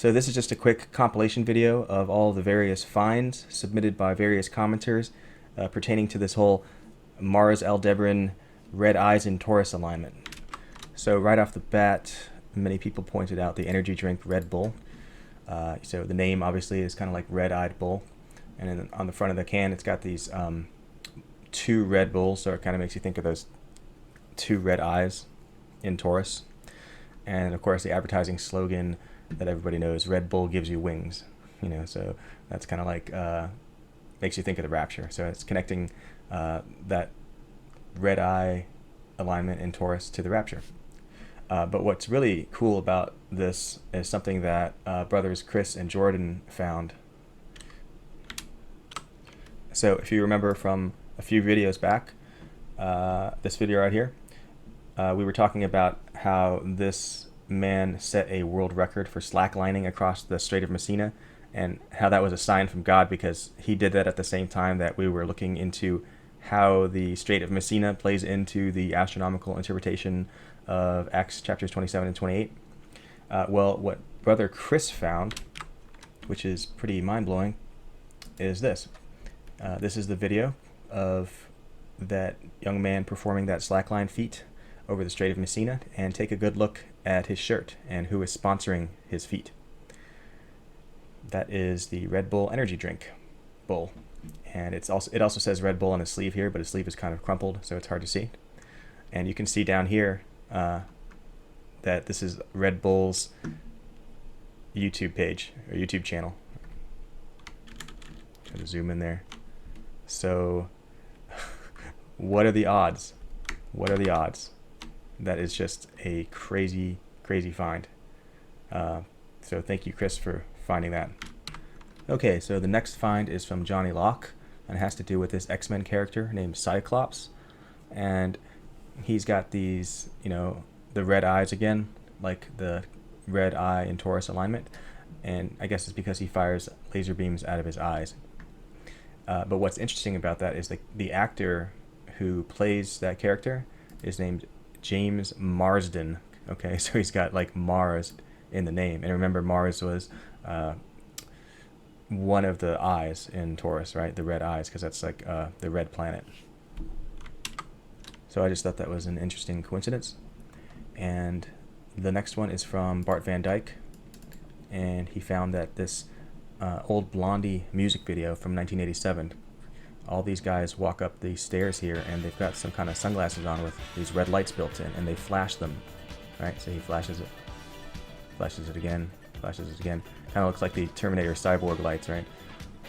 So this is just a quick compilation video of all the various finds submitted by various commenters pertaining to this whole Mars Aldebaran red eyes in Taurus alignment. So right off the bat, many people pointed out the energy drink Red Bull. So the name obviously is kind of like red-eyed bull, and then on the front of the can it's got these two Red Bulls, so it kind of makes you think of those two red eyes in Taurus. And of course the advertising slogan that everybody knows, Red Bull gives you wings, so that's kind of like makes you think of the Rapture. So it's connecting that red eye alignment in Taurus to the Rapture. But what's really cool about this is something that brothers Chris and Jordan found. So if you remember from a few videos back, this video right here, we were talking about how this man set a world record for slacklining across the Strait of Messina, and how that was a sign from God because he did that at the same time that we were looking into how the Strait of Messina plays into the astronomical interpretation of Acts chapters 27 and 28. Well, what brother Chris found, which is pretty mind-blowing, is this. This is the video of that young man performing that slackline feat over the Strait of Messina, and take a good look at his shirt and who is sponsoring his feat. That is the Red Bull energy drink bull, and it also says Red Bull on his sleeve here, but his sleeve is kind of crumpled, so it's hard to see. And you can see down here that this is Red Bull's YouTube page or YouTube channel. Try to zoom in there. So what are the odds? What are the odds? That is just a crazy find. So thank you, Chris, for finding that. Okay, so the next find is from Johnny Locke, and it has to do with this X-Men character named Cyclops. And he's got these, the red eyes again, like the red eye in Taurus alignment. And I guess it's because he fires laser beams out of his eyes. But what's interesting about that is the actor who plays that character is named James Marsden. Okay, so he's got like Mars in the name. And remember, Mars was one of the eyes in Taurus, right? The red eyes, because that's like the red planet. So I just thought that was an interesting coincidence. And the next one is from Bart Van Dyke, and he found that this old Blondie music video from 1987, all these guys walk up these stairs here, and they've got some kind of sunglasses on with these red lights built in, and they flash them, right? So he flashes it again, kind of looks like the Terminator cyborg lights, right?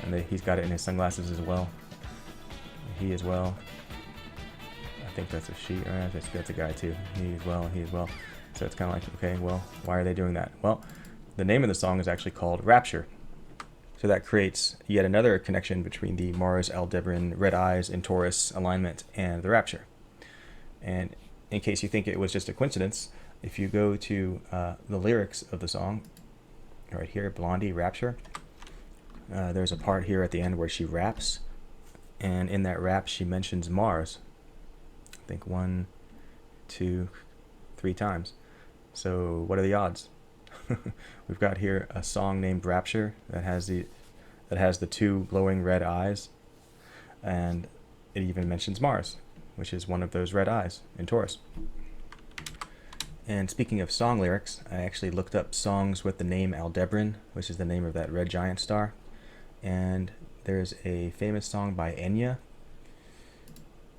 And he's got it in his sunglasses as well. He as well. I think that's a she, right? That's a guy too. He as well. So it's kind of like, okay, well, why are they doing that? Well, the name of the song is actually called Rapture. So that creates yet another connection between the Mars Aldebaran red eyes in Taurus alignment and the Rapture. And in case you think it was just a coincidence, if you go to the lyrics of the song, right here, Blondie, Rapture, there's a part here at the end where she raps, and in that rap she mentions Mars. I think 1, 2, 3 times. So what are the odds? We've got here a song named Rapture that has the two glowing red eyes, and it even mentions Mars, which is one of those red eyes in Taurus. And speaking of song lyrics, I actually looked up songs with the name Aldebaran, which is the name of that red giant star, and there's a famous song by Enya,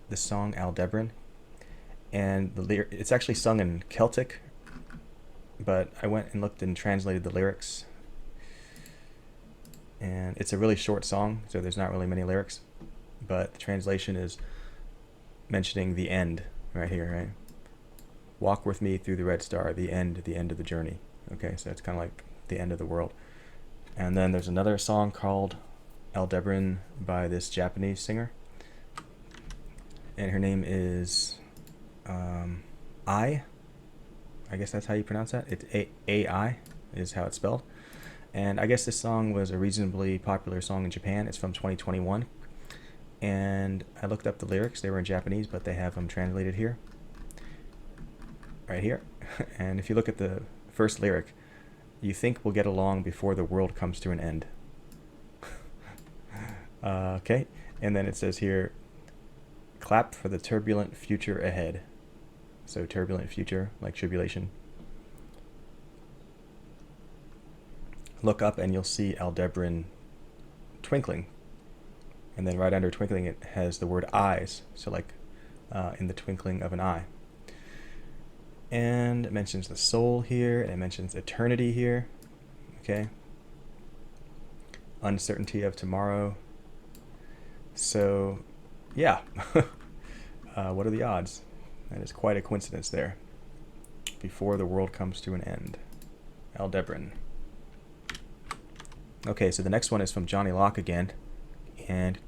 the song Aldebaran, and it's actually sung in Celtic, but I went and looked and translated the lyrics, and it's a really short song, so there's not really many lyrics, but the translation is mentioning the end right here, right? Walk with me through the red star, the end of the journey. Okay, so it's kind of like the end of the world. And then there's another song called Aldebaran by this Japanese singer, and her name is I guess that's how you pronounce that. It's A-I is how it's spelled. And I guess this song was a reasonably popular song in Japan. It's from 2021. And I looked up the lyrics. They were in Japanese, but they have them translated here. Right here. And if you look at the first lyric, you think we'll get along before the world comes to an end. Okay, and then it says here, clap for the turbulent future ahead. So turbulent future, like tribulation. Look up and you'll see Aldebaran twinkling. And then right under twinkling it has the word eyes. So like in the twinkling of an eye. And it mentions the soul here. And it mentions eternity here. Okay. Uncertainty of tomorrow. So, yeah. What are the odds? That is quite a coincidence there. Before the world comes to an end. Aldebaran. Okay, so the next one is from Johnny Locke again. And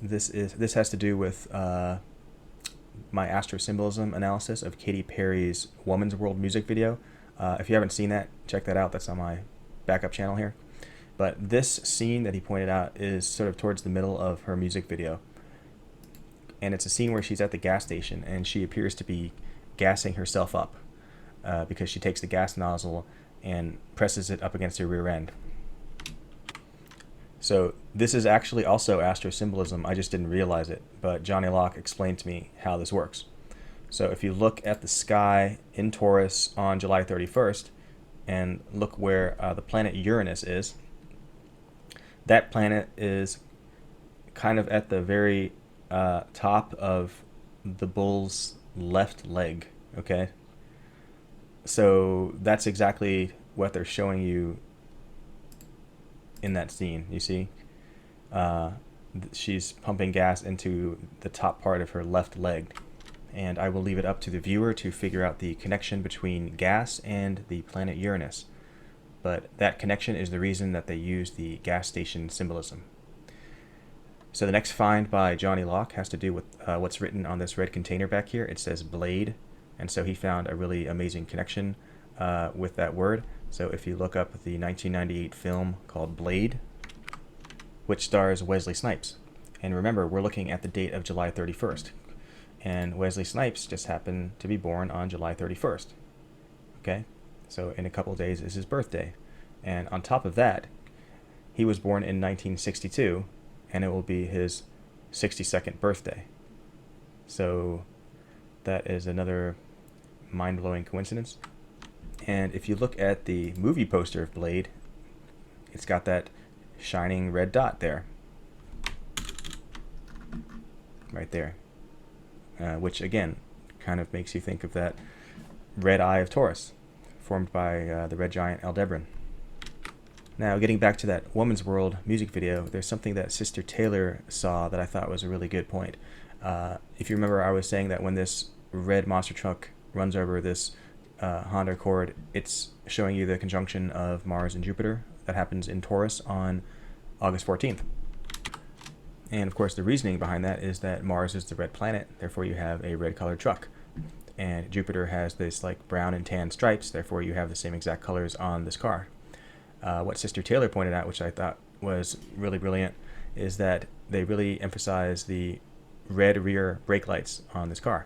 this has to do with my astro-symbolism analysis of Katy Perry's Woman's World music video. If you haven't seen that, check that out. That's on my backup channel here. But this scene that he pointed out is sort of towards the middle of her music video. And it's a scene where she's at the gas station and she appears to be gassing herself up because she takes the gas nozzle and presses it up against her rear end. So this is actually also astro-symbolism. I just didn't realize it, but Johnny Locke explained to me how this works. So if you look at the sky in Taurus on July 31st and look where the planet Uranus is, that planet is kind of at the very top of the bull's left leg, okay? So that's exactly what they're showing you in that scene. You see, she's pumping gas into the top part of her left leg, and I will leave it up to the viewer to figure out the connection between gas and the planet Uranus, but that connection is the reason that they use the gas station symbolism. So the next find by Johnny Locke has to do with what's written on this red container back here. It says Blade, and so he found a really amazing connection with that word. So if you look up the 1998 film called Blade, which stars Wesley Snipes, and remember, we're looking at the date of July 31st, and Wesley Snipes just happened to be born on July 31st. Okay, so in a couple of days is his birthday, and on top of that, he was born in 1962, and it will be his 62nd birthday. So that is another mind-blowing coincidence. And if you look at the movie poster of Blade, it's got that shining red dot there. Right there. Which, again, kind of makes you think of that red eye of Taurus, formed by the red giant Aldebaran. Now, getting back to that Woman's World music video, there's something that Sister Taylor saw that I thought was a really good point. If you remember, I was saying that when this red monster truck runs over this Honda Accord, it's showing you the conjunction of Mars and Jupiter that happens in Taurus on August 14th. And of course, the reasoning behind that is that Mars is the red planet, therefore you have a red colored truck. And Jupiter has this like brown and tan stripes, therefore you have the same exact colors on this car. What Sister Taylor pointed out, which I thought was really brilliant, is that they really emphasize the red rear brake lights on this car.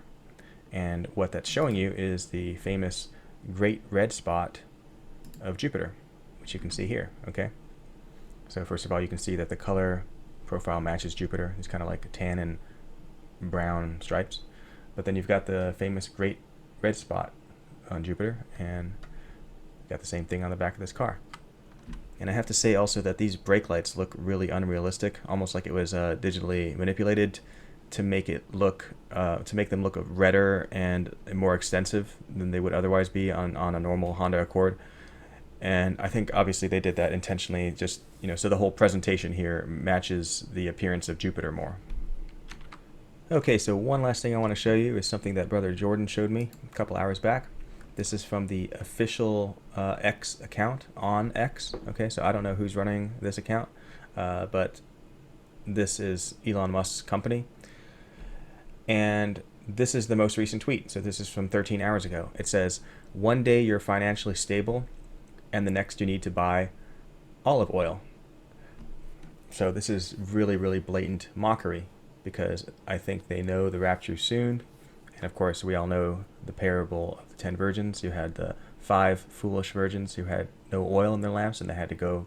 And what that's showing you is the famous great red spot of Jupiter, which you can see here, okay? So first of all, you can see that the color profile matches Jupiter. It's kind of like tan and brown stripes. But then you've got the famous great red spot on Jupiter, and you've got the same thing on the back of this car. And I have to say also that these brake lights look really unrealistic, almost like it was digitally manipulated to make it look, to make them look redder and more extensive than they would otherwise be on a normal Honda Accord. And I think obviously they did that intentionally, just, you know, so the whole presentation here matches the appearance of Jupiter more. Okay, so one last thing I want to show you is something that Brother Jordan showed me a couple hours back. This is from the official X account on X. Okay, so I don't know who's running this account, but this is Elon Musk's company. And this is the most recent tweet. So this is from 13 hours ago. It says, "One day you're financially stable, and the next you need to buy olive oil." So this is really, really blatant mockery, because I think they know the rapture soon. And of course, we all know the parable of the 10 virgins. You had the 5 foolish virgins who had no oil in their lamps, and they had to go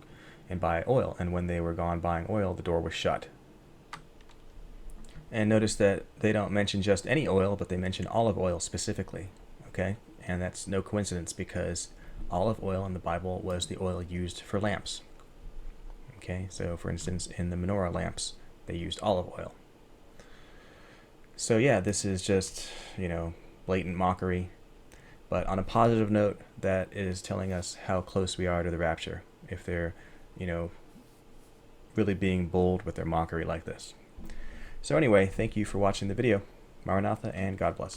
and buy oil. And when they were gone buying oil, the door was shut. And notice that they don't mention just any oil, but they mention olive oil specifically. Okay? And that's no coincidence, because olive oil in the Bible was the oil used for lamps. Okay? So, for instance, in the menorah lamps, they used olive oil. So yeah, this is just, blatant mockery. But on a positive note, that is telling us how close we are to the rapture, if they're, really being bold with their mockery like this. So anyway, thank you for watching the video. Maranatha, and God bless.